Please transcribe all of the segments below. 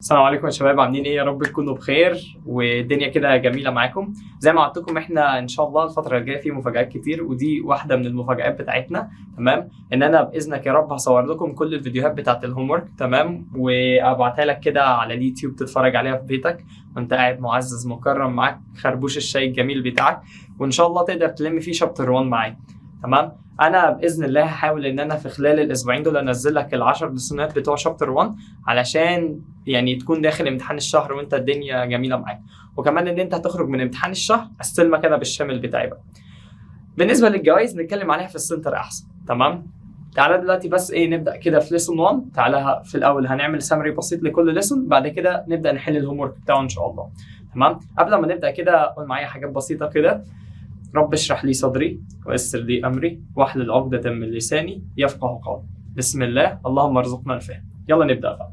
السلام عليكم يا شباب، عاملين ايه؟ يا رب تكونوا بخير والدنيا كده جميله معاكم. زي ما وعدتكم احنا ان شاء الله الفتره الجايه في مفاجآت كتير، ودي واحده من المفاجآت بتاعتنا. تمام، ان انا باذنك يا رب هصور لكم كل الفيديوهات بتاعت الهوم ورك، تمام، وابعتها لك كده على اليوتيوب تتفرج عليها في بيتك وانت قاعد معزز مكرم معاك خربوش الشاي الجميل بتاعك، وان شاء الله تقدر تلم فيه شابتر 1 معايا. تمام، انا باذن الله هحاول ان انا في خلال الاسبوعين دول انزل لك ال10 لسونات بتوع شابتر 1 علشان يعني تكون داخل امتحان الشهر وانت الدنيا جميله معاك، وكمان ان انت هتخرج من امتحان الشهر استلمك انا بالشامل بتاعي بقى. بالنسبه للجوائز نتكلم عليها في السنتر احسن. تمام، تعالى دلوقتي بس نبدا كده في ليسون 1. تعالى في الاول هنعمل سامري بسيط لكل ليسون، بعد كده نبدا نحل الهوم ورك بتاعه ان شاء الله. تمام، قبل ما نبدا كده قول معايا حاجات بسيطه كده. رب اشرح لي صدري ويسر لي امري واحلل عقدة من لساني يفقهوا قولي. بسم الله، اللهم ارزقنا الفهم. يلا نبدا بقى.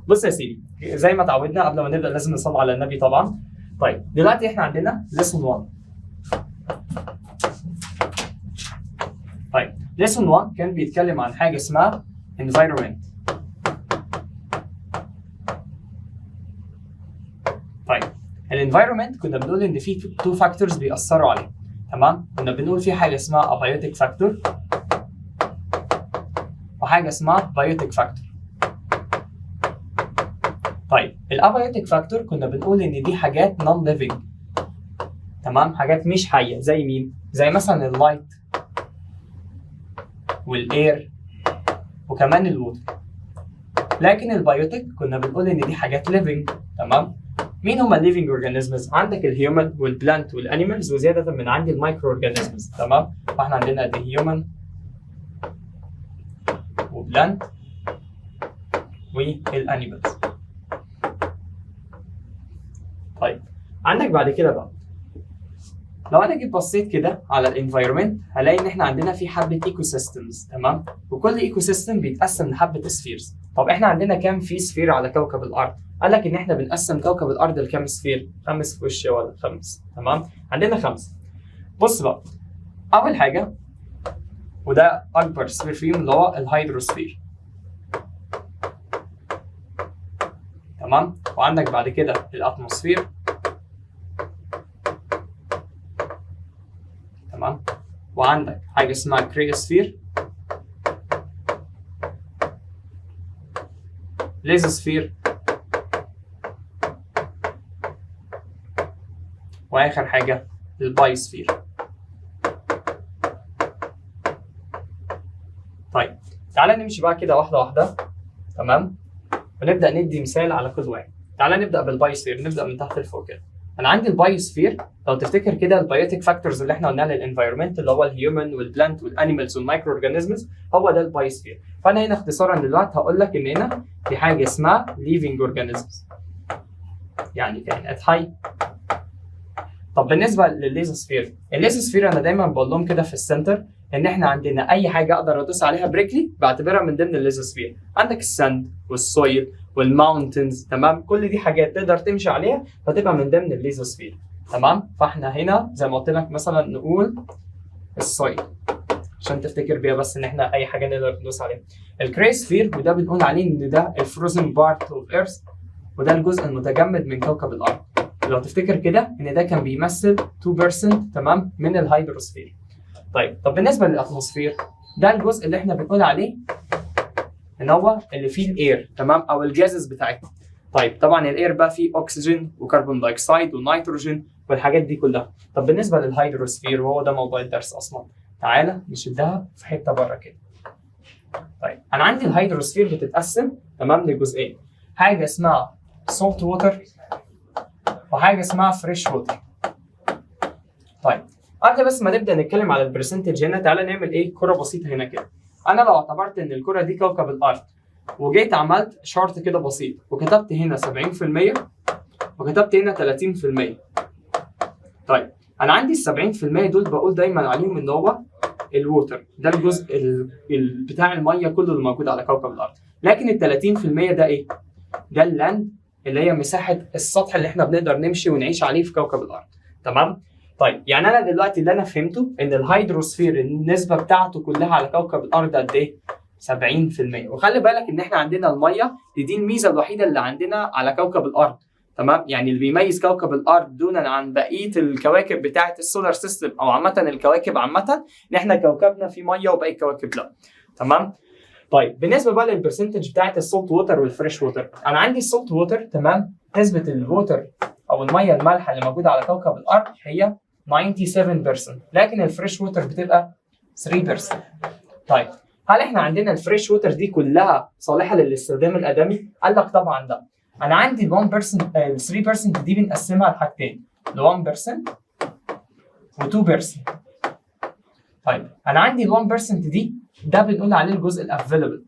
بص يا سيدي، زي ما اتعودنا قبل ما نبدا لازم نصلي على النبي طبعا. طيب دلوقتي احنا عندنا ليسون 1. طيب ليسون 1 كان بيتكلم عن حاجه اسمها environment. طيب الانفايرمنت كنا بنقول ان في تو فاكتورز بيأثروا عليه. تمام، كنا بنقول في حاجه اسمها ابايوتيك فاكتور وحاجه اسمها بايوتيك فاكتور. طيب الابايوتيك فاكتور كنا بنقول ان دي حاجات نون ليفنج، تمام، حاجات مش حيه. زي مين؟ زي مثلا اللايت والاير وكمان الووتر. لكن البايوتيك كنا بنقول ان دي حاجات ليفنج. تمام، مين هم الليفنج اورجانيزمز؟ عندك الهيومن والبلانت والانيمالز، وزياده من عندي المايكرو اورجانيزمز. تمام، فاحنا عندنا دي هيومن وبلانت والانيمالز. طيب عندك بعد كده بقى، لو انا جيت بصيت كده على الانفايرمنت هلاقي ان احنا عندنا في حبه ايكو سيستمز. تمام، وكل ايكو سيستم بيتقسم لحبه سفيرز. طب احنا عندنا كام في سفير على كوكب الارض؟ قال لك ان احنا بنقسم كوكب الارض لكام سفير؟ 5 في وش ولا 5. تمام، عندنا 5. بص بقى، اول حاجه وده اكبر سفير فيهم اللي هو الهيدروسفير. تمام، وعندك بعد كده الاتموسفير. تمام، وعندك حاجه اسمها كريوسفير، ليزوسفير، واخر حاجه البايوسفير. طيب تعالى نمشي بقى كده واحده واحده. تمام، ونبدا ندي مثال على كل واحد. تعالى نبدا بالبايوسفير، نبدا من تحت لفوق كده. انا عندي البايوسفير، لو تفتكر كده البايوتيك فاكتورز اللي احنا قلناها للانفايرمنت اللي هو الهيومن والبلانت والانيمالز والمايكرو اورجانيزمز، هو ده البايوسفير. فانا هنا اختصارا دلوقتي هقول لك ان هنا في حاجه اسمها ليفنج اورجانيزمز، يعني كائنات حيه. طب بالنسبه للليزوسفير، الليزوسفير انا دايما بقول لهم كده في السنتر ان احنا عندنا اي حاجه اقدر ادوس عليها برجلي بعتبرها من ضمن الليزوسفير. عندك الساند والسويل والماونتنز. تمام، كل دي حاجات تقدر تمشي عليها فتبقى من ضمن الليزوسفير. تمام، فاحنا هنا زي ما قلت لك مثلا نقول السويل عشان تفتكر بيها بس ان احنا اي حاجه نقدر ندوس عليها. الكريوسفير وده بنقول عليه ان ده الفروزن بارت اوف ايرث، وده الجزء المتجمد من كوكب الارض. لو تفتكر كده ان ده كان بيمثل 2% تمام من الهيدروسفير. طب بالنسبه للاتموسفير، ده الجزء اللي احنا بنقول عليه ان هو اللي فيه الاير، تمام، او الجازز بتاعتنا. طيب طبعا الاير بقى فيه اكسجين وكربون دايوكسيد ونيتروجين والحاجات دي كلها. طب بالنسبه للهيدروسفير وهو ده موضوع الدرس اصلا، تعالى نشدها في حته بره كده. طيب انا عندي الهيدروسفير بتتقسم تمام لجزئين، حاجه اسمها سولت ووتر وحاجه اسمها فريش ووتر. طيب قبل بس ما نبدا نتكلم على البرسنتج هنا، تعالى نعمل كره بسيطه هنا كده. انا لو اعتبرت ان الكره دي كوكب الارض وجيت عملت شارت كده بسيط وكتبت هنا 70% وكتبت هنا 30%. طيب انا عندي ال 70% دول بقول دايما عليهم ان هو الووتر، ده الجزء بتاع الميه كله اللي موجود على كوكب الارض. لكن ال 30% ده ايه؟ ده اللاند، اللي هي مساحه السطح اللي احنا بنقدر نمشي ونعيش عليه في كوكب الارض. تمام؟ طيب يعني انا دلوقتي اللي انا فهمته ان الهيدروسفير النسبه بتاعته كلها على كوكب الارض قد ايه؟ 70%. وخلي بالك ان احنا عندنا الميه دي الميزه الوحيده اللي عندنا على كوكب الارض، تمام؟ يعني اللي بيميز كوكب الارض دونا عن بقيه الكواكب بتاعه السولار سيستم او عامه الكواكب عامه، ان احنا كوكبنا فيه ميه وباقي الكواكب لا، تمام؟ طيب بالنسبه بقى للبرسنتج بتاعه السولت ووتر والفريش ووتر، انا عندي السولت ووتر، تمام؟ نسبه الووتر او الميه المالحه اللي موجوده على كوكب الارض هي 97%، لكن الفريش ووتر بتبقى 3%. طيب هل احنا عندنا الفريش ووتر دي كلها صالحه للاستخدام الادمي؟ قال لك طبعا لا. انا عندي ال 1% ال 3% دي بنقسمها لحاجتين، ل 1% و 2%. طيب انا عندي ال 1% دي ده بنقول عليه الجزء الافيلبل،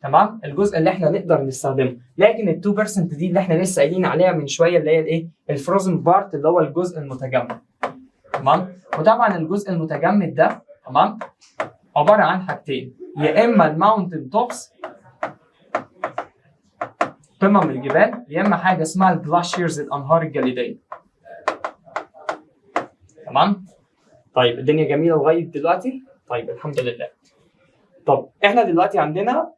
تمام؟ الجزء اللي احنا نقدر نستخدمه، لكن ال 2% دي اللي احنا لسه قايلين عليها من شويه اللي هي الايه؟ الفروزن بارت، اللي هو الجزء المتجمد، تمام؟ وطبعا الجزء المتجمد ده، تمام، عباره عن حاجتين، يا اما الماونتن توبس قمم الجبال، يا اما حاجه اسمها الجلاشيرز الانهار الجليديه، تمام؟ طيب الدنيا جميله لغايه دلوقتي؟ طيب الحمد لله. طب احنا دلوقتي عندنا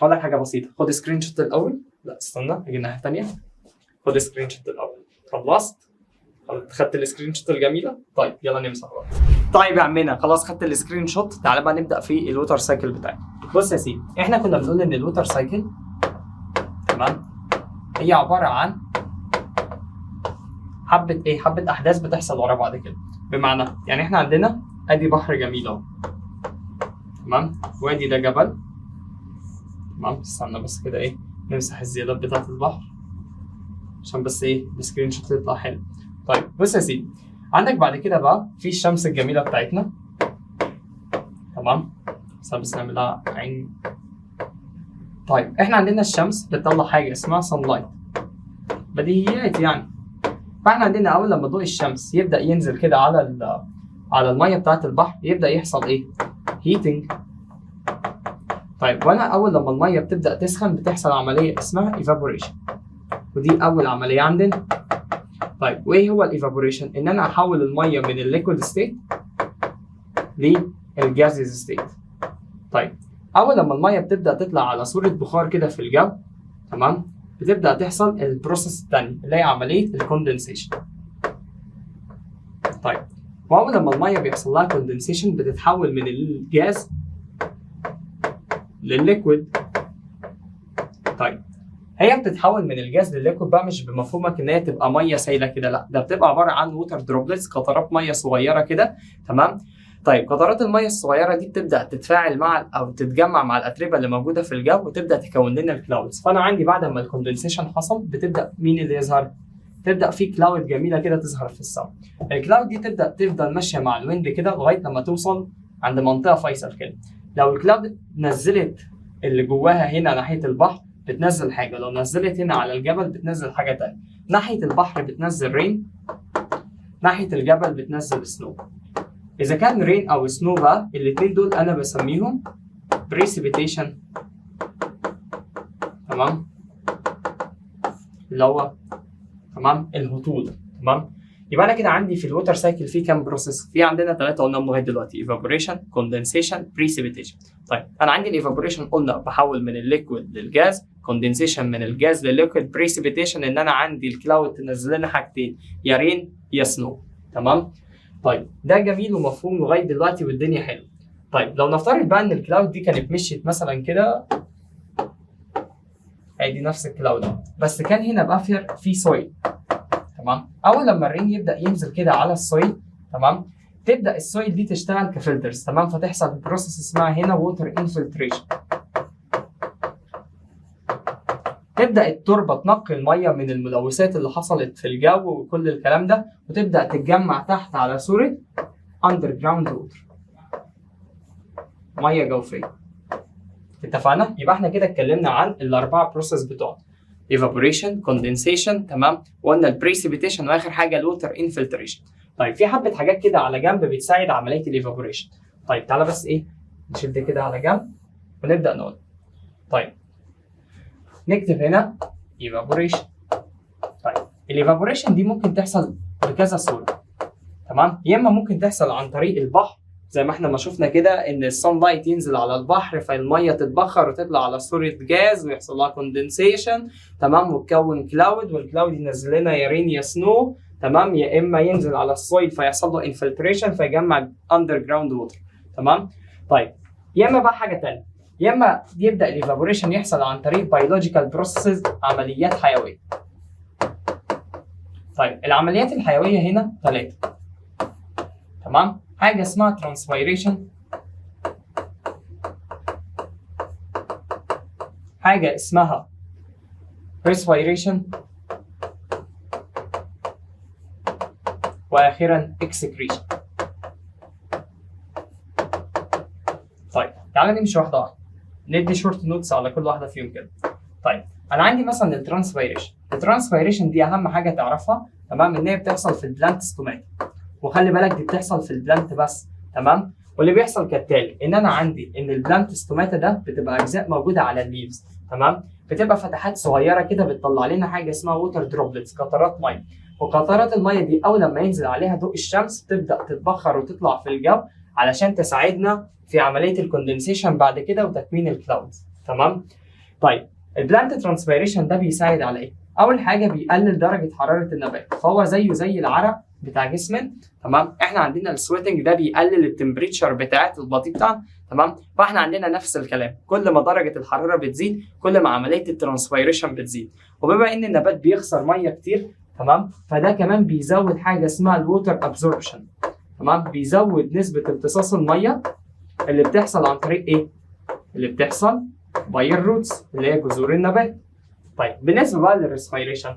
هقول لك حاجه بسيطه، خد سكرين شوت الاول، لا استنى اجي الناحيه الثانيه، خد سكرين شوت الاول. خلصت؟ خدت السكرين شوت الجميله؟ طيب يلا نمسح بقى. طيب يا عمنا خلاص خدت السكرين شوت، تعالى بقى نبدا في الووتر سايكل بتاعي. بص يا سيدي، احنا كنا بنقول ان الووتر سايكل، تمام، هي عباره عن حبه ايه؟ حبه احداث بتحصل ورا بعض كده. بمعنى يعني احنا عندنا ادي بحر جميل اهو، تمام، وادي ده جبل، تمام. استنى بس كده ايه، نمسح الزيادات بتاعت البحر عشان بس ايه السكرين شوت يطلع حلو. طيب بص يا سيدي، عندك بعد كده بقى في الشمس الجميله بتاعتنا، تمام، بس نعملها عين. طيب احنا عندنا الشمس بتطلع حاجه اسمها سان لايت، بديهيات يعني. فاحنا عندنا اول لما ضوء الشمس يبدا ينزل كده على الميه بتاعت البحر، يبدا يحصل ايه؟ هيتنج. طيب وانا اول لما الميه بتبدا تسخن بتحصل عمليه اسمها ايفابوريشن، ودي اول عمليه عندنا. طيب وايه هو الايفابوريشن؟ ان انا احول الميه من الليكويد ستيت للجازيز ستيت. طيب اول لما الميه بتبدا تطلع على صوره بخار كده في الجو، تمام، بتبدا تحصل البروسيس الثاني اللي هي عمليه الكوندنسيشن. طيب واول لما الميه بيحصل لها كوندنسيشن بتتحول من الجاز للليكويد. طيب هي بتتحول من الجاز للليكويد بقى مش بمفهومك ان هي تبقى ميه سايله كده، لا، ده بتبقى عباره عن ووتر دروبلتس، قطرات ميه صغيره كده، تمام. طيب قطرات الميه الصغيره دي بتبدا تتفاعل مع او تتجمع مع الاتربه اللي موجوده في الجو وتبدا تكون لنا الكلاودز. فانا عندي بعد ما الكوندنسيشن حصل بتبدا مين اللي يظهر؟ تبدا في كلاود جميله كده تظهر في السماء. الكلاود دي تفضل ماشيه مع الويند كده لغايه لما توصل عند منطقه فيصل كده. لو الكلاود نزلت اللي جواها هنا ناحيه البحر بتنزل حاجه، لو نزلت هنا على الجبل بتنزل حاجه ثانيه. ناحيه البحر بتنزل رين، ناحيه الجبل بتنزل سنو. اذا كان رين او سنو بقى الاثنين دول انا بسميهم بريسيبيتيشن، تمام، اللي هو تمام الهطول، تمام. يبقى انا كده عندي في الووتر سايكل في كام بروسيس؟ في عندنا 3 قلناهم لغايه دلوقتي، ايفابوريشن، كوندنسيشن، بريسيبيتيشن. طيب انا عندي الايفابوريشن قلنا بحول من الليكويد للجاز، كوندنسيشن من الجاز للليكويد، بريسيبيتيشن ان انا عندي الكلاود تنزل لنا حاجتين، يا رين يا سنو، تمام. طيب ده جميل ومفهوم لغايه دلوقتي والدنيا حلوه. طيب لو نفترض بقى ان الكلاود دي كانت مشيت مثلا كده، ادي نفس الكلاود بس كان هنا بقى في سويل، تمام. اول لما الرين يبدا ينزل كده على السويل، تمام، تبدا السويل دي تشتغل كفلترز، تمام، فتحصل بروسيس اسمها هنا ووتر انفلتريشن. تبدا التربه تنقي الميه من الملوثات اللي حصلت في الجو وكل الكلام ده، وتبدا تتجمع تحت على صوره اندر جراوند ووتر، ميه جوفيه. اتفقنا؟ يبقى احنا كده اتكلمنا عن الاربعه بروسيس بتوعنا، ايفابوريشن، كوندنسيشن، تمام، وقلنا البريسيبيتيشن، واخر حاجه الووتر انفلتريشن. طيب في حبه حاجات كده على جنب بتساعد عمليه الايفابوريشن. طيب تعالى بس ايه نشد كده على جنب ونبدا نقول. طيب نكتب هنا ايفابوريشن. طيب الايفابوريشن دي ممكن تحصل بكذا صوره، تمام، يا اما ممكن تحصل عن طريق البحر زي ما احنا ما شفنا كده ان الصن لايت ينزل على البحر فالميه تتبخر وتطلع على صوره جاز ويحصل لها كوندنسيشن، تمام، وتكون كلاود، والكلاود ينزل لنا يا رين يا سنو، تمام، يا اما ينزل على السويل فيحصل له انفلتريشن فيجمع اندر جراوند ووتر، تمام. طيب يا اما بقى حاجه ثانيه، يا اما يبدا الايفابوريشن يحصل عن طريق بيولوجيكال بروسيسز، عمليات حيويه. طيب العمليات الحيويه هنا 3، تمام. حاجه اسمها ترانسبيريشن، حاجه اسمها respiration، واخيرا excretion. طيب تعالى نمشي واحده واحده، ندي شورت نوتس على كل واحده فيهم كده. طيب انا عندي مثلا الترانسبيريشن دي اهم حاجه تعرفها، تمام، ان هي بتحصل في البلانت ستومات، وخلي بالك دي بتحصل في البلانت بس، تمام. واللي بيحصل كالتالي، ان انا عندي ان البلانت ستوماتا ده بتبقى اجزاء موجوده على الليفز، تمام، بتبقى فتحات صغيره كده بتطلع لنا حاجه اسمها ووتر دروبلتس، قطرات ميه، وقطرات الميه دي اول لما ينزل عليها ضوء الشمس تبدا تتبخر وتطلع في الجو علشان تساعدنا في عمليه الكوندنسيشن بعد كده وتكوين الكلاودز، تمام. طيب البلانت ترانسبيريشن ده بيساعد على ايه؟ اول حاجه بيقلل درجه حراره النبات، فهو زيه زي العرق بتاع جسمنا، تمام. احنا عندنا السويتنج ده بيقلل التمبريتشر بتاعت البطيء بتاعنا، تمام. فاحنا عندنا نفس الكلام، كل ما درجه الحراره بتزيد كل ما عمليه الترانسبيريشن بتزيد، وبما ان النبات بيخسر ميه كتير، تمام، فده كمان بيزود حاجه اسمها الووتر ابزوربشن، تمام، بيزود نسبه امتصاص الميه اللي بتحصل عن طريق ايه؟ اللي بتحصل باي الروتس اللي هي جذور النبات. طيب بالنسبه بقى للريسبيريشن،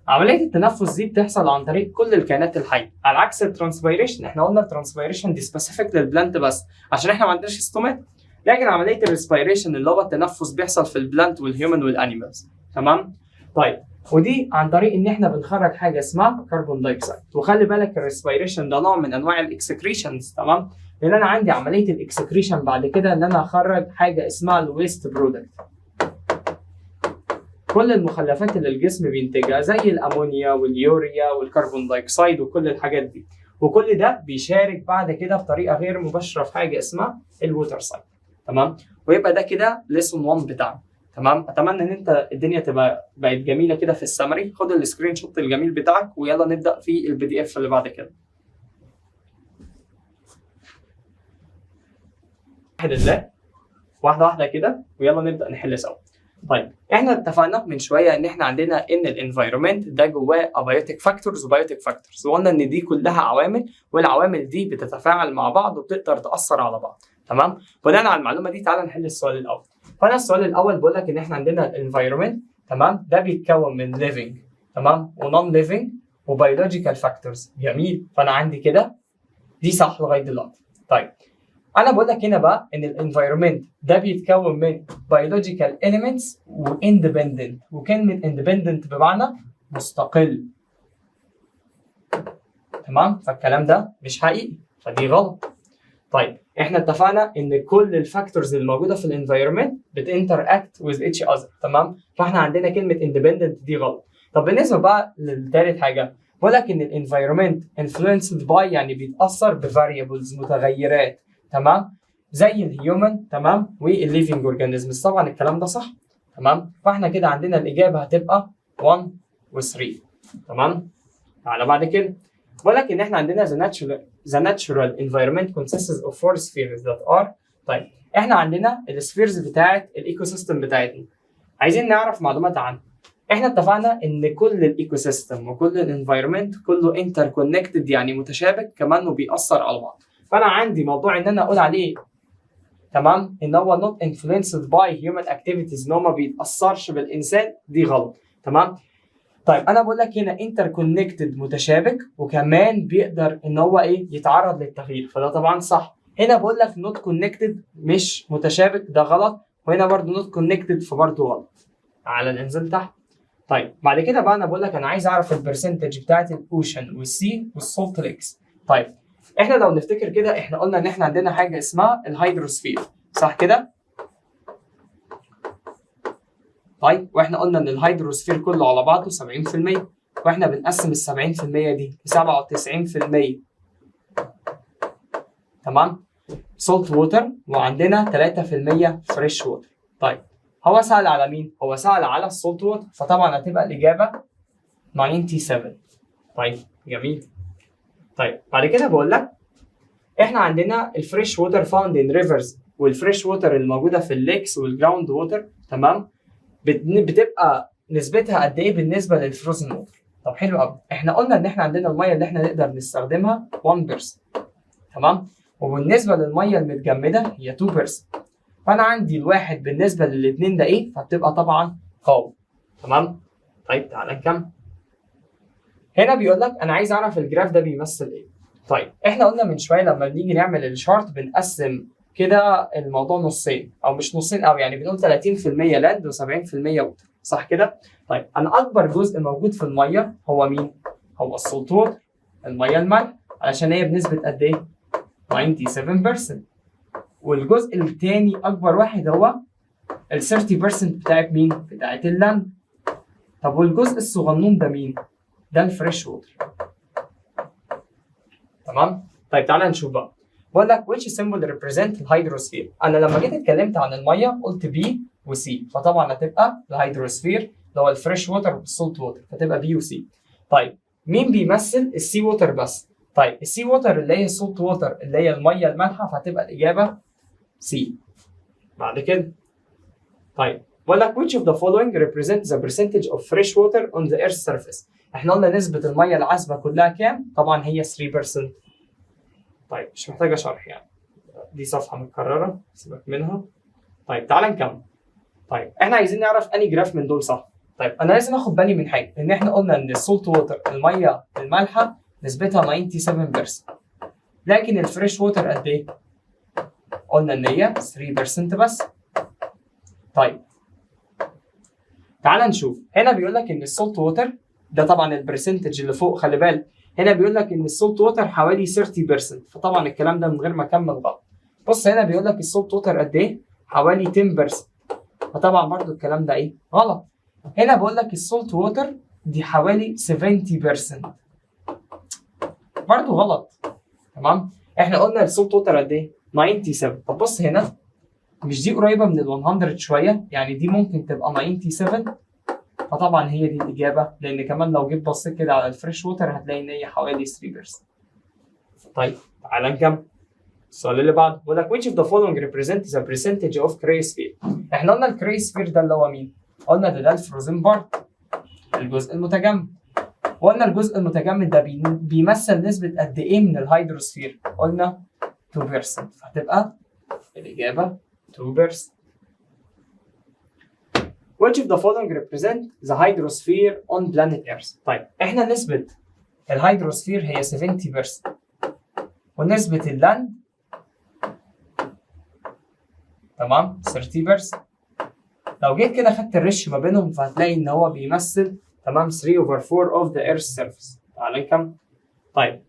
عمليه التنفس دي بتحصل عن طريق كل الكائنات الحيه، على عكس الترانسبيريشن، احنا قلنا الترانسبيريشن دي سبيسيفيك للبلانت بس عشان احنا ما عندناش ستومات، لكن عمليه الريسبيريشن اللي هو التنفس بيحصل في البلانت والهيومن والانيمالز، تمام. طيب ودي عن طريق ان احنا بنخرج حاجه اسمها كربون دايوكسيد، وخلي بالك الريسبيريشن ده نوع من انواع الاكسكريشنز، تمام، لان انا عندي عمليه الاكسكريشن بعد كده ان انا اخرج حاجه اسمها الويست برودكت، كل المخلفات اللي الجسم بينتجها زي الامونيا واليوريا والكربون دايوكسيد وكل الحاجات دي، وكل ده بيشارك بعد كده بطريقه غير مباشره في حاجه اسمها الووتر سايكل، تمام. ويبقى ده كده ليسون 1 بتاعنا، تمام. اتمنى ان انت الدنيا بقت جميله كده في السمري، خد السكرين شوت الجميل بتاعك ويلا نبدا في البي دي اف اللي بعد كده. واحده واحده كده ويلا نبدا نحل سوا. طيب احنا اتفقنا من شويه ان احنا عندنا ان الانفايرمنت ده جواه ابايوتيك فاكتورز وبايوتيك فاكتورز، وقلنا ان دي كلها عوامل، والعوامل دي بتتفاعل مع بعض وبتقدر تاثر على بعض، تمام. بناء على المعلومه دي تعالى نحل السؤال الاول. فانا السؤال الاول بقول لك ان احنا عندنا الانفايرمنت، تمام، ده بيتكون من ليفنج، تمام، ونون ليفنج وبيولوجيكال فاكتورز، جميل. فانا عندي كده دي صح لغايه دلوقتي. طيب انا بقول لك هنا بقى ان الانفايرمنت ده بيتكون من biological elements واندبندنت، وكلمه اندبندنت بمعنى مستقل، تمام. فالكلام ده مش حقيقي، فدي غلط. طيب احنا اتفقنا ان كل الفاكتورز اللي موجوده في الانفايرمنت بتinteract with each other، تمام. فاحنا عندنا كلمه اندبندنت دي غلط. طب بالنسبه بقى للثالث حاجه، بقول لك ان الانفايرمنت influenced by يعني بيتاثر بفاريبلز متغيرات، تمام، زي الهيومن، تمام، والليفنج اورجانيزمز. طبعا الكلام ده صح، تمام. فاحنا كده عندنا الاجابه هتبقى 1 و3، تمام. على بعد كده بقول لك ان احنا عندنا the natural environment consists of 4 spheres that are. طيب احنا عندنا السفيرز بتاعت الايكو سيستم بتاعتنا، عايزين نعرف معلومات عنها. احنا اتفقنا ان كل الايكو سيستم وكل الانفايرمنت كله انتر كونكتد، يعني متشابك كمان وبيأثر على بعض. فانا عندي موضوع ان انا اقول عليه، تمام، ان هو not influenced by human activities، ان هو ما بيتاثرش بالانسان، دي غلط، تمام. طيب انا بقول لك هنا interconnected متشابك، وكمان بيقدر ان هو ايه يتعرض للتغيير، فده طبعا صح. هنا بقول لك not connected مش متشابك، ده غلط. وهنا برضو not connected فبرضو غلط. على الانزل تحت. طيب بعد كده بقى انا بقول لك انا عايز اعرف البرسنتج بتاعت الاوشن والسي والسولت ليكس. طيب احنا لو نفتكر كده احنا قلنا ان احنا عندنا حاجه اسمها الهيدروسفير، صح كده؟ طيب واحنا قلنا ان الهيدروسفير كله على بعضه 70%، واحنا بنقسم ال 70% دي ل 97%، تمام؟ سولت ووتر وعندنا 3% فريش ووتر. طيب هو سأل على مين؟ هو سأل على السولت ووتر، فطبعا هتبقى الإجابة 97. طيب جميل. طيب بعد كده بقول لك احنا عندنا الفريش ووتر فاوند ان ريفرز والفريش ووتر الموجوده في الليكس والجراوند ووتر، تمام؟ بتبقى نسبتها قد ايه بالنسبه للفروزن ووتر؟ طب حلو قوي. احنا قلنا ان احنا عندنا الميه اللي احنا نقدر نستخدمها 1%، تمام؟ وبالنسبه للميه المتجمده هي 2%. فانا عندي الواحد بالنسبه للاثنين ده ايه؟ فبتبقى طبعا هاو، تمام؟ طيب تعالى نكمل. هنا بيقول لك انا عايز اعرف الجراف ده بيمثل ايه. طيب احنا قلنا من شويه لما بنيجي نعمل الشارت بنقسم كده الموضوع نصين، او مش نصين قوي، يعني بنقول 30% لاند و70% ووتر، صح كده؟ طيب انا اكبر جزء موجود في الميه هو مين؟ هو السولت ووتر، الميه المالحه، علشان هي بنسبه قد ايه؟ 97%. والجزء الثاني اكبر واحد هو ال 30% بتاعت مين؟ بتاعت اللاند. طب والجزء الصغنون ده مين؟ ده الفريش ووتر. تمام؟ طيب تعالى نشوف بقى. بقول لك which symbol represent الهيدروسفير. انا لما جيت اتكلمت عن الميه قلت بي وسي، فطبعا هتبقى الهيدروسفير اللي هو الفريش ووتر والسولت ووتر، فتبقى بي وسي. طيب مين بيمثل السي ووتر بس؟ طيب السي ووتر اللي هي السولت ووتر اللي هي الميه المالحه، فهتبقى الاجابه سي. بعد كده طيب بقول لك which of the following represent the percentage of fresh water on the earth's surface. احنا قلنا نسبة المية العذبة كلها كام؟ طبعا هي 3%. طيب مش محتاجة شرح يعني. دي صفحة متكررة، سيبك منها. طيب تعالى نكمل. طيب احنا عايزين نعرف انهي جراف من دول صح. طيب انا لازم اخد بالي من حاجة، ان احنا قلنا ان السولت ووتر المية المالحة نسبتها 97%. لكن الفريش ووتر قد ايه؟ قلنا ان هي 3% بس. طيب تعال نشوف. هنا بيقول لك ان السولت ووتر ده طبعا البرسنتج اللي فوق، خلي بالك هنا بيقول لك ان السولت ووتر حوالي 30%، فطبعا الكلام ده من غير ما اكمل غلط. بص هنا بيقول لك السولت ووتر قد ايه؟ حوالي 10%، فطبعا برضو الكلام ده ايه؟ غلط. هنا بيقول لك السولت ووتر دي حوالي 70%، برضو غلط. تمام؟ احنا قلنا السولت ووتر قد ايه؟ 97. طب بص هنا، مش دي قريبه من ال 100 شويه؟ يعني دي ممكن تبقى 97، فطبعا هي دي الاجابه، لان كمان لو جيت بصيت كده على الفريش ووتر هتلاقي ان هي حوالي 3%. طيب تعالى نكمل. السؤال اللي بعده بيقول لك which of the following represent the percentage of cryosphere. احنا قلنا الكريوسفير ده اللي هو مين؟ قلنا ده الفروزن بارت، الجزء المتجمد. وقلنا الجزء المتجمد ده بيمثل نسبه قد ايه من الهيدروسفير؟ قلنا 2%، فهتبقى الاجابه 2%. Which of the following represent the hydrosphere on planet Earth. طيب احنا نسبة الهيدروسفير هي 70%، ونسبة اللاند تمام 30%. لو جيت كده خدت الرش ما بينهم فهتلاقي ان هو بيمثل تمام 3/4 of the Earth's surface. تعالى نكمل. طيب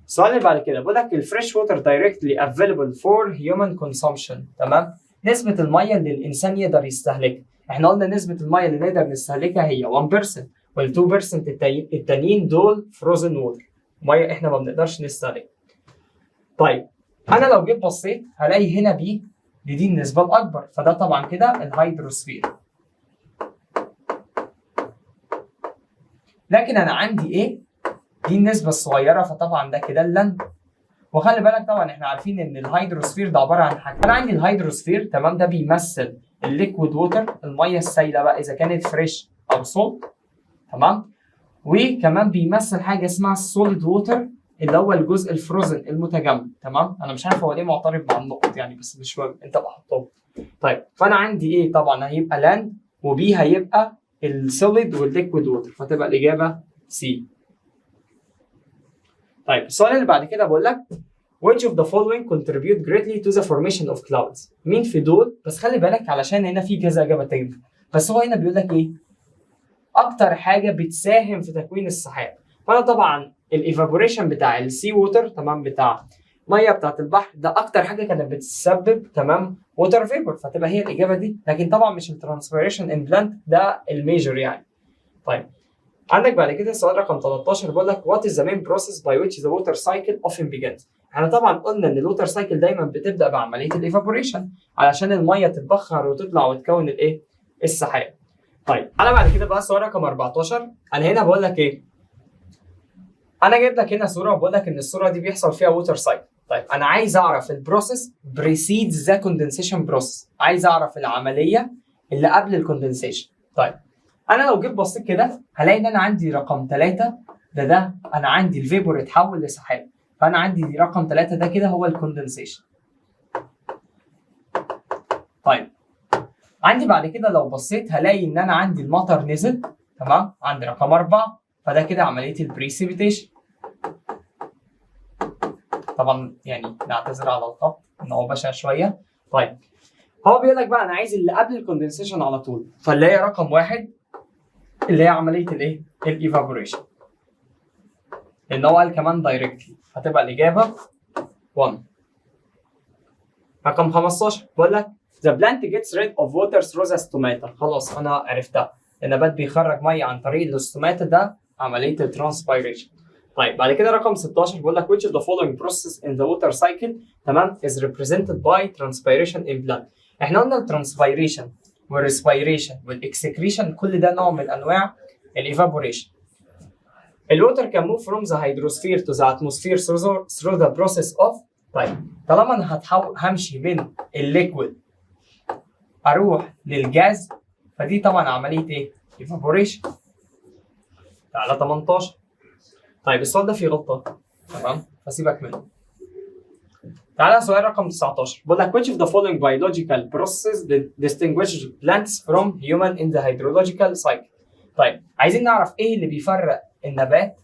السؤال اللي بعد كده بيقول لك الفريش ووتر directly available for human consumption. تمام؟ نسبة المية اللي الإنسان يقدر يستهلكها. احنا قلنا نسبة المية اللي نقدر نستهلكها هي 1%، وال 2% التانيين دول فروزن ووتر، مية احنا ما بنقدرش نستهلكها. طيب أنا لو جيت بصيت هلاقي هنا بي دي النسبة الأكبر، فده طبعا كده الهيدروسفير. لكن أنا عندي إيه؟ دي النسبة الصغيرة، فطبعا ده كده اللاند. وخلي بالك طبعا احنا عارفين ان الهيدروسفير ده عباره عن حاجه. انا عندي الهيدروسفير تمام، ده بيمثل الليكويد ووتر، الميه السائله بقى اذا كانت فريش او سولت، تمام؟ وكمان بيمثل حاجه اسمها السوليد ووتر اللي هو الجزء الفروزن المتجمد، تمام؟ انا مش عارف هو ليه معترض مع النقط يعني، بس مش مهم انت بحطهم. طيب فانا عندي ايه؟ طبعا هيبقى لاند، وبي هيبقى السوليد والليكويد ووتر، فتبقى الاجابه سي. طيب السؤال اللي بعد كده بقول لك which of the following contribute greatly to the formation of clouds. مين في دول؟ بس خلي بالك علشان هنا في كذا اجابه تنفع، بس هو هنا بيقول لك ايه؟ اكتر حاجه بتساهم في تكوين السحاب. فانا طبعا الايفابوريشن بتاع السي ووتر تمام، بتاع ميه بتاعت البحر، ده اكتر حاجه كانت بتسبب تمام ووتر فيبر، فتبقى هي الاجابه دي. لكن طبعا مش الترانسبيريشن ان بلانت، ده الميجر يعني. طيب عندك بعد كده السؤال رقم 13 بيقول لك what is the main process by which the water cycle often begins. احنا طبعا قلنا ان الووتر سايكل دايما بتبدا بعمليه الايفابوريشن علشان الميه تتبخر وتطلع وتكون الايه؟ السحاب. طيب انا بعد كده بقى السؤال رقم 14. انا هنا بقول لك ايه؟ انا جايب لك هنا صوره وبقول لك ان الصوره دي بيحصل فيها ووتر سايكل. طيب انا عايز اعرف البروسيس بريسيدز ذا كوندنسيشن بروسيس، عايز اعرف العمليه اللي قبل الكوندنسيشن. طيب انا لو جيت بصيت كده هلاقي ان انا عندي رقم 3 ده انا عندي الفيبور اتحول لسحاب، فانا عندي رقم 3 ده كده هو الكوندنسيشن. طيب عندي بعد كده لو بصيت هلاقي ان انا عندي المطر نزل، تمام، عندي رقم 4 فده كده عمليه البريسيبيتيشن. طبعا يعني نعتذر على الخط ان هو بشع شويه. طيب هو بيقول لك بقى انا عايز اللي قبل الكوندنسيشن على طول، فاللي هي رقم 1 اللي هي عمليه الايه؟ الايفابوريشن. لان هو قال كمان دايركتلي، هتبقى الاجابه 1. رقم 15 بقول لك the plant gets rid of water through the stomata. خلاص انا عرفتها، النبات بيخرج ميه عن طريق الستوماتا، ده عمليه الترانسبيريشن. طيب بعد كده رقم 16 بيقول لك which of the following process in the water cycle تمام is represented by transpiration in plant. احنا قلنا الترانسبيريشن والريسبيريشن والاكسكريشن كل ده نوع من انواع الايفابوريشن. الووتر can move from the hydrosphere to the atmosphere through the process of. طيب طالما انا همشي من الليكويد اروح للجاز، فدي طبعا عمليه ايه؟ ايفابوريشن. تعالى 18. طيب السؤال ده فيه غلطه، تمام، فسيبك منه. تعالى سؤال رقم 19 بقول لك which of the following biological processes distinguishes plants from human in the hydrological cycle. طيب عايزين نعرف ايه اللي بيفرق النبات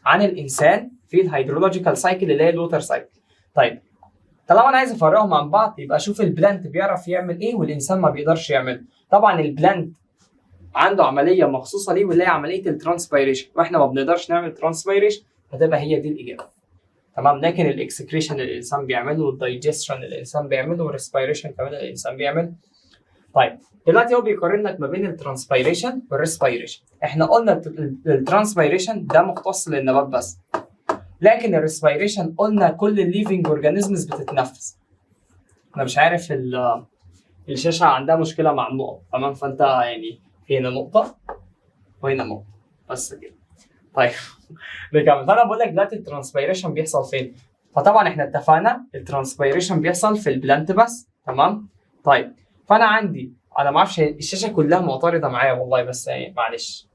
عن الانسان في الهيدرولوجيكال سايكل اللي هي الووتر سايكل. طيب طالما انا عايز افرقهم عن بعض يبقى اشوف البلانت بيعرف يعمل ايه والانسان ما بيقدرش يعمله. طبعا البلانت عنده عمليه مخصوصه ليه واللي هي عمليه الترانسبيريشن، واحنا ما بنقدرش نعمل ترانسبيريشن، فتبقى هي دي الاجابه. تمام، لكن الاكسكريشن اللي الانسان بيعمله والدايجستشن اللي الانسان بيعمله والريسبيريشن كمان اللي الانسان بيعمله. طيب دلوقتي هو بيقارن لك ما بين الترانسبيريشن والريسبيريشن. احنا قلنا الترانسبيريشن ده مختص للنبات بس، لكن الريسبيريشن قلنا كل الليفنج اورجانيزمز بتتنفس. انا مش عارف الشاشه عندها مشكله مع النقط، تمام، فانت يعني هنا نقطه وهنا نقطه بس كده. طيب نكمل. فانا بقول لك دلوقتي الترانسبيريشن بيحصل فين؟ فطبعا احنا اتفقنا الترانسبيريشن بيحصل في البلانت بس، تمام. طيب فانا عندي انا ما اعرفش الشاشه كلها معترضه معايا والله، بس يعني معلش.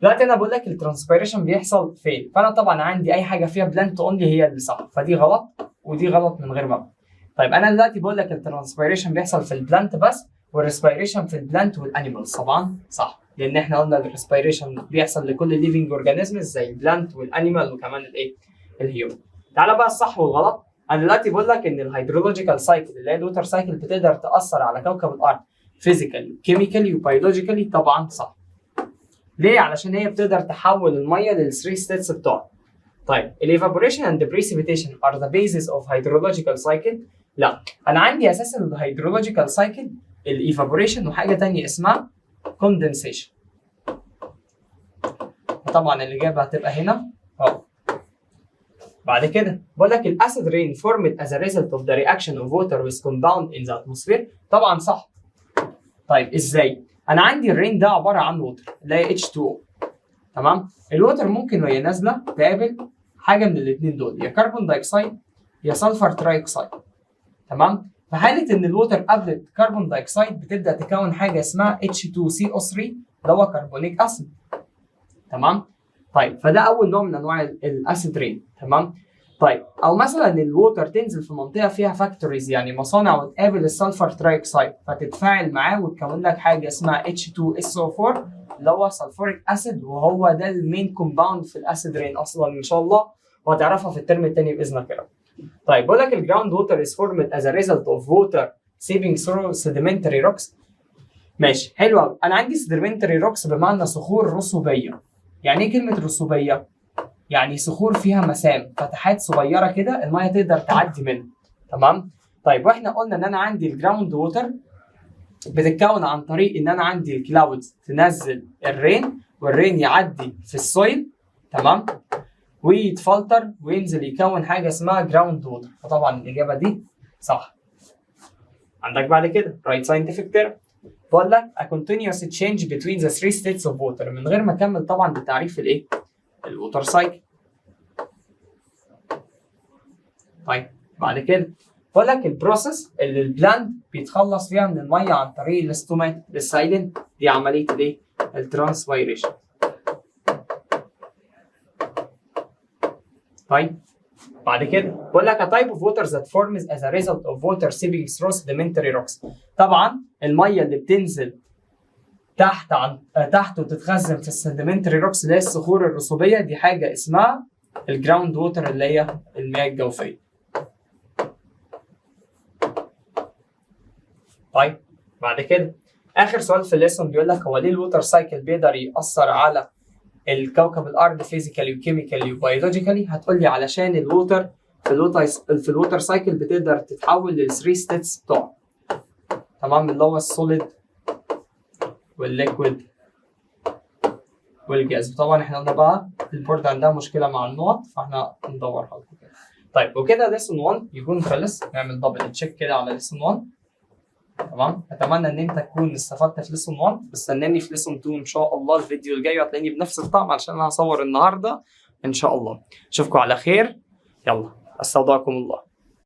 دلوقتي انا بقول لك الترانسبيريشن بيحصل فين، فانا طبعا عندي اي حاجه فيها بلانت اونلي هي اللي صح، فدي غلط ودي غلط من غير مبدا. طيب انا دلوقتي بقول لك الترانسبيريشن بيحصل في البلانت بس والريسبيريشن في البلانت والانيمالز، طبعا صح، لان احنا قلنا الريسبيريشن بيحصل لكل الليفنج اورجانيزمز زي البلانت والانيمال وكمان الايه؟ الهيومن. تعالى بقى الصح والغلط. انا دلوقتي بقول لك ان الهيدرولوجيكال سايكل اللي هي الووتر سايكل بتقدر تاثر على كوكب الارض فيزيكالي كيميكالي وبيولوجيكالي، طبعا صح. ليه؟ علشان هي بتقدر تحول الميه للثري ستيتس بتوعها. طيب الايفابوريشن اند بريسيبيتيشن ار ذا بيزس اوف هيدرولوجيكال سايكل؟ لا، انا عندي اساسا الهيدرولوجيكال سايكل الايفابوريشن وحاجه ثانيه اسمها كوندنسيشن. طبعا الاجابه هتبقى هنا اهو. بعد كده بقول لك الاسيد رين formed as a result of the reaction of water with compound in the atmosphere، طبعا صح. طيب ازاي؟ انا عندي الرين ده عباره عن ووتر اللي هي H2O، تمام؟ الووتر ممكن وهي نازله تقابل حاجه من الاثنين دول، يا كربون دايوكسيد يا سلفر ترايوكسيد، تمام؟ في حاله ان الووتر قابلت كربون دايوكسيد بتبدا تكون حاجه اسمها H2CO3 اللي هو كربونيك اسيد، تمام؟ طيب فده اول نوع من انواع الاسيد رين، تمام؟ طيب او مثلا الووتر تنزل في منطقه فيها فاكتوريز يعني مصانع وتقابل السلفر ترايوكسيد فتتفاعل معاه وتكون لك حاجه اسمها H2SO4 اللي هو سلفوريك اسيد، وهو ده المين كومباوند في الاسيد رين اصلا ان شاء الله، وهتعرفها في الترم الثاني باذنك يا رب. طيب بقول لك الجراوند ووتر is formed as a result of water seeping through sedimentary rocks. ماشي حلو قوي. انا عندي sedimentary rocks بمعنى صخور رسوبيه. يعني ايه كلمه رسوبيه؟ يعني صخور فيها مسام، فتحات صغيره كده الميه تقدر تعدي منها، تمام؟ طيب واحنا قلنا ان انا عندي الجراوند ووتر بتتكون عن طريق ان انا عندي الكلاودز تنزل الرين والرين يعدي في السويل، تمام؟ ويتفلتر وينزل يكون حاجه اسمها جراوند ووتر. فطبعا الاجابه دي صح. عندك بعد كده write scientific term. بقول لك a continuous change between the three states of water من غير ما اكمل طبعا بتعريف الايه؟ الووتر سايكل. طيب بعد كده بقول لك البروسيس اللي البلاند بيتخلص فيها من الميه عن طريق الاستومات للسايلنت دي عمليه الايه؟ الترانسبيريشن. طيب بعد كده بقول لك a type of water that forms as a result of water seeping through sedimentary rocks. طبعا الميه اللي بتنزل تحت وتتخزن في السediمنتري روكس اللي هي الصخور الرسوبيه دي حاجه اسمها الجراوند ووتر اللي هي المياه الجوفيه. طيب بعد كده اخر سؤال في الليسون بيقول لك هو ليه الووتر سايكل بيقدر ياثر على الكوكب الارض فيزيكالي وكيميكالي وبيولوجيكالي؟ هتقول لي علشان الووتر في الووتر سايكل بتقدر تتحول للثري ستيتس بتوعه. تمام، اللي هو السوليد والليكويد والجاز. طبعا احنا قلنا بقى البورد عندها مشكله مع النقط فاحنا ندورها لكم كده. طيب وكده ليسون 1 يكون خلص. نعمل دبل تشيك كده على ليسون 1. تمام، اتمنى ان انت تكون استفدت في ليسون 1. استناني في ليسون 2 ان شاء الله الفيديو الجاي وهتلاقيني بنفس الطعم علشان انا هصور النهارده ان شاء الله. اشوفكم على خير. يلا استودعكم الله.